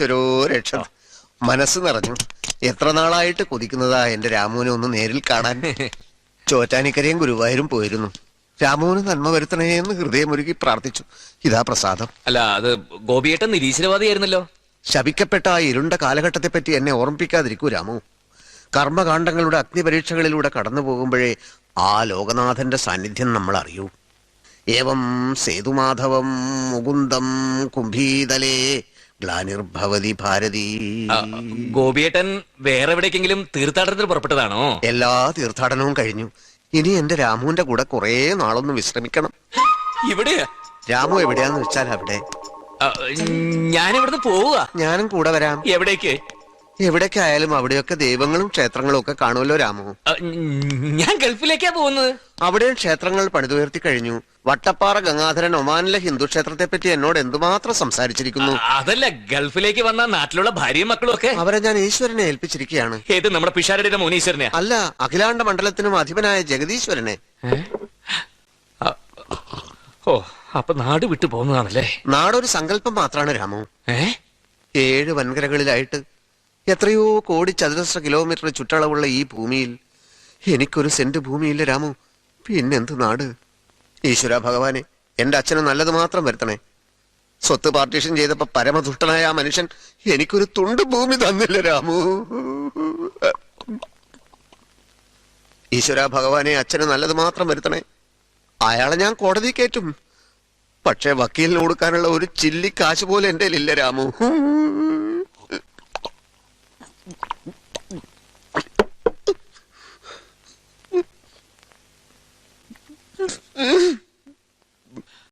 ഈശ്വരോ രക്ഷ. മനസ്സ് നിറഞ്ഞു. എത്ര നാളായിട്ട് കൊതിക്കുന്നതാ എന്റെ രാമുവിനെ ഒന്ന് നേരിൽ കാണാൻ. ചോറ്റാനിക്കരയും ഗുരുവായൂരും പോയിരുന്നു. രാമുവിന് നന്മ വരുത്തണേന്ന് ഹൃദയമൊരുക്കി പ്രാർത്ഥിച്ചു. ഇതാ പ്രസാദം. അല്ല, അത് ഗോപിയേട്ടൻ നിരീശ്വരവാദിയായിരുന്നല്ലോ. ശപിക്കപ്പെട്ട ആ ഇരുണ്ട കാലഘട്ടത്തെപ്പറ്റി എന്നെ ഓർമ്മിപ്പിക്കാതിരിക്കൂ രാമു. കർമ്മകാണ്ഡങ്ങളുടെ അഗ്നിപരീക്ഷകളിലൂടെ കടന്നു പോകുമ്പോഴേ ആ ലോകനാഥന്റെ സാന്നിധ്യം നമ്മൾ അറിയൂ. ഏവം സേതുമാധവം മുകുന്ദം കുംഭീതലേ ഗ്ലാനിർഭവതി ഭാരതി. ഗോപിയേട്ടൻ വേറെ എവിടേക്കെങ്കിലും തീർത്ഥാടനത്തിന് പുറപ്പെട്ടതാണോ? എല്ലാ തീർത്ഥാടനവും കഴിഞ്ഞു. ഇനി എന്റെ രാമുവിന്റെ കൂടെ കുറെ നാളൊന്ന് വിശ്രമിക്കണം. ഇവിടെയാ? രാമു എവിടെയാന്ന് വെച്ചാൽ അവിടെ. ഞാനിവിടുന്ന് പോവുക. ഞാനും കൂടെ വരാം. എവിടേക്ക്? എവിടേക്കായാലും അവിടെയൊക്കെ ദൈവങ്ങളും ക്ഷേത്രങ്ങളും ഒക്കെ കാണുമല്ലോ രാമു. ഞാൻ ഗൾഫിലേക്കാ പോകുന്നത്. അവിടെയും ക്ഷേത്രങ്ങൾ പണിതുയർത്തി കഴിഞ്ഞു. വട്ടപ്പാറ ഗംഗാധരൻ ഒമാനിലെ ഹിന്ദു ക്ഷേത്രത്തെ പറ്റി എന്നോട് എന്തുമാത്രം സംസാരിച്ചിരിക്കുന്നു. അതല്ല, ഗൾഫിലേക്ക് വന്ന നാട്ടിലുള്ള ഭാര്യയും മക്കളും ഒക്കെ അവരെ ഞാൻ ഈശ്വരനെ ഏൽപ്പിച്ചിരിക്കുകയാണ്. ഏത്, നമ്മുടെ പിഷാരടിയുടെ മോനീശ്വരനെ? അല്ല, അഖിലാണ്ട മണ്ഡലത്തിനും അധിപനായ ജഗദീശ്വരനെ. ഓ, അപ്പൊ നാട് വിട്ടു പോകുന്നതാണല്ലേ? നാടൊരു സങ്കല്പം മാത്രമാണ് രാമു. 7 വൻകരകളിലായിട്ട് എത്രയോ കോടി ചതുരശ്ര കിലോമീറ്റർ ചുറ്റളവുള്ള ഈ ഭൂമിയിൽ എനിക്കൊരു സെന്റ് ഭൂമിയില്ല രാമു. പിന്നെന്ത് നാട്? ഈശ്വര ഭഗവാനെ, എന്റെ അച്ഛന് നല്ലത് മാത്രം വരുത്തണേ. സ്വത്ത് പാർട്ടീഷൻ ചെയ്തപ്പോ പരമദുഷ്ടനായ ആ മനുഷ്യൻ എനിക്കൊരു തുണ്ട് ഭൂമി തന്നില്ല രാമു. ഈശ്വര ഭഗവാനെ, അച്ഛന് നല്ലത് മാത്രം വരുത്തണേ. അയാളെ ഞാൻ കോടതി കയറ്റും. പക്ഷെ വക്കീലിന് കൊടുക്കാനുള്ള ഒരു ചില്ലി കാശ് പോലെ എന്റെ ഇല്ല രാമു.